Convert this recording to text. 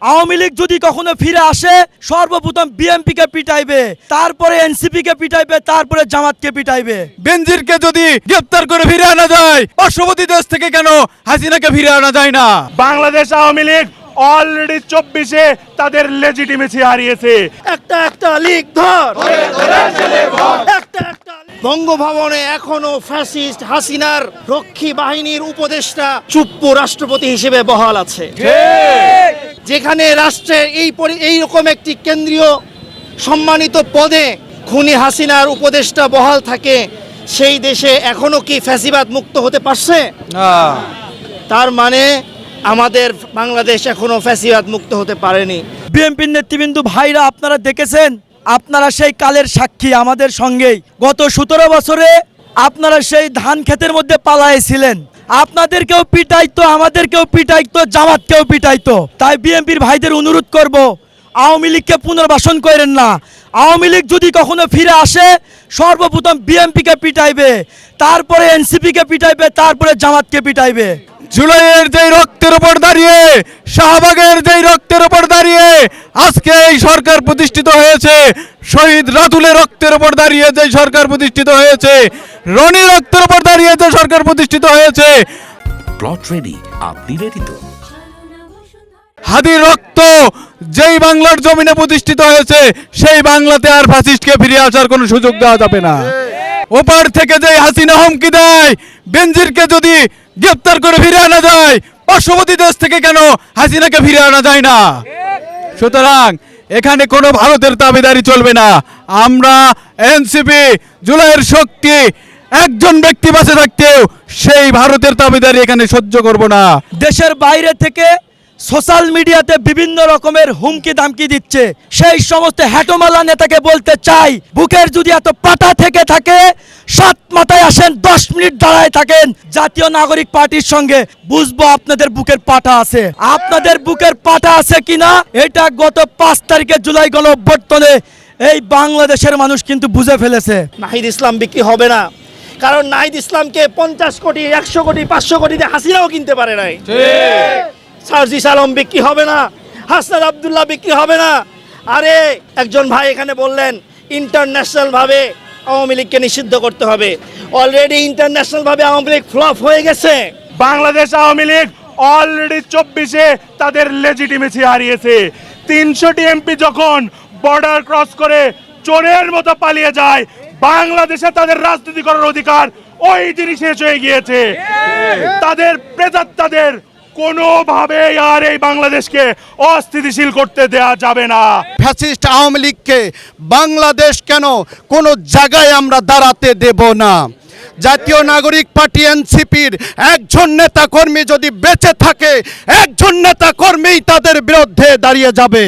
আওয়ামী লীগ যদি কখনো ফিরে আসে সর্বপ্রথম বিএনপি কে পিটাইবে, তারপরে এনসিপি কে পিটাইবে, তারপরে জামাতকে পিটাইবে। বেনজিরকে যদি গ্রেফতার করে ফিরে আনা যায়, পার্শ্ববর্তী দেশ থেকে কেন হাসিনাকে ফিরে আনা যায় না? বাংলাদেশ আওয়ামী লীগ অলরেডি 24-এ তাদের লেজিটিমেসি হারিয়েছে। একটা লিগ ধর, একটা বঙ্গভবনে এখনো ফ্যাসিস্ট হাসিনার রক্ষী বাহিনীর উপদেষ্টা চুপ্পু রাষ্ট্রপতি হিসেবে বহাল আছে। যেখানে রাষ্ট্রের এই রকম একটি কেন্দ্রীয় সম্মানিত পদে খুনি হাসিনার উপদেষ্টা বহাল থাকে, সেই দেশে এখনো কি ফ্যাসিবাদ মুক্ত হতে পারছে? তার মানে আমাদের বাংলাদেশ এখনো ফ্যাসিবাদ মুক্ত হতে পারেনি। বিএনপির নেতৃবৃন্দ ভাইরা, আপনারা দেখেছেন, আপনারা সেই কালের সাক্ষী আমাদের সঙ্গেই। গত 17 বছরে আপনারা সেই ধান ক্ষেতের মধ্যে পালাইছিলেন। আপনাদেরকেও পিটাইতো, আমাদেরকেও পিটাইতো, জামাতকেও পিটাইতো। তাই বিএনপির ভাইদের অনুরোধ করব, আওয়ামী লীগকে পুনর্বাসন করেন না। আওয়ামী লীগ যদি কখনো ফিরে আসে সর্বপ্রথম বিএনপিকে পিটাইবে, তারপরে এনসিপিকে পিটাইবে, তারপরে জামাতকে পিটাইবে। জুলাইয়ের যেই রক্তের উপর দাঁড়িয়ে, শাহবাগের যেই রক্তের উপর দাঁড়িয়ে আজকে এই সরকার প্রতিষ্ঠিত হয়েছে, শহীদ রাতুলের রক্তের উপর দাঁড়িয়ে যে সরকার প্রতিষ্ঠিত হয়েছে, রনির রক্তের উপর দাঁড়িয়ে যে সরকার প্রতিষ্ঠিত হয়েছে, প্লট রেডি, আপনি রেডি তো? হাদির রক্ত যেই বাংলার জমিনে প্রতিষ্ঠিত হয়েছে, সেই বাংলাতে আর ফ্যাসিস্টকে ফিরে আসার কোনো সুযোগ দেওয়া যাবে না। ওপার থেকে যে হাসিনা হুমকি দেয়, বেনজিরকে যদি গ্রেফতার করে ফিরে আনা যায়, পার্শ্ববর্তী দেশ থেকে কেন হাসিনাকে ফিরে আনা যায় না? সুতরাং এখানে কোনো ভারতের দাবিদারি চলবে না। আমরা এনসিপি, জুলাইয়ের শক্তি, একজন ব্যক্তি বাঁচে থাকতেও সেই ভারতের দাবিদারি এখানে সহ্য করব না। দেশের বাইরে থেকে সোশ্যাল মিডিয়াতে বিভিন্ন রকমের হুমকি দামকি দিচ্ছে, সেই সমস্ত হ্যাটোমালা নেতাকে বলতে চাই, বুকের যদি এত পাটা থেকে থাকে, 7 মাথায় আসেন, 10 মিনিট দাঁড়ায় থাকেন জাতীয় নাগরিক পার্টির সঙ্গে, বুঝবো আপনাদের বুকের পাটা আছে। আপনাদের বুকের পাটা আছে কিনা এটা গত 5 তারিখে জুলাই গণঅভ্যুত্থানে এই বাংলাদেশের মানুষ কিন্তু বুঝে ফেলেছে। নাহিদ ইসলাম বিক্রি হবে না, কারণ নাহিদ ইসলামকে 50 কোটি, 100 কোটি, 500 কোটি দিয়ে হাসিনাও কিনতে পারে নাই। সার্জিস আলম বিক্রি হবে না, হাসনাত আব্দুল্লাহ বিক্রি হবে না। আরে একজন ভাই এখানে বললেন ইন্টারন্যাশনাল ভাবে আওয়ামী লীগকে নিষিদ্ধ করতে হবে। অলরেডি ইন্টারন্যাশনাল ভাবে আওয়ামী লীগ ফ্লপ হয়ে গেছে। বাংলাদেশ আওয়ামী লীগ অলরেডি 24-এ তাদের লেজিটিমেসি হারিয়েছে। 300টি এমপি যখন বর্ডার ক্রস করে চোরের মতো পালিয়ে যায়, বাংলাদেশে তাদের রাজনীতি করার অধিকার ওই দিনই শেষ হয়ে গিয়েছে। তাদের প্রেতাত্মাদের কোনোভাবে আর এই বাংলাদেশকে অস্থিতিশীল করতে দেয়া যাবে না। ফ্যাসিস্ট আওয়ামী লীগকে বাংলাদেশ কেন কোনো জায়গায় আমরা দাঁড়াতে দেব না। জাতীয় নাগরিক পার্টি এনসিপির একজন নেতা কর্মী যদি বেঁচে থাকে, একজন নেতা কর্মী তাদের বিরুদ্ধে দাঁড়িয়ে যাবে।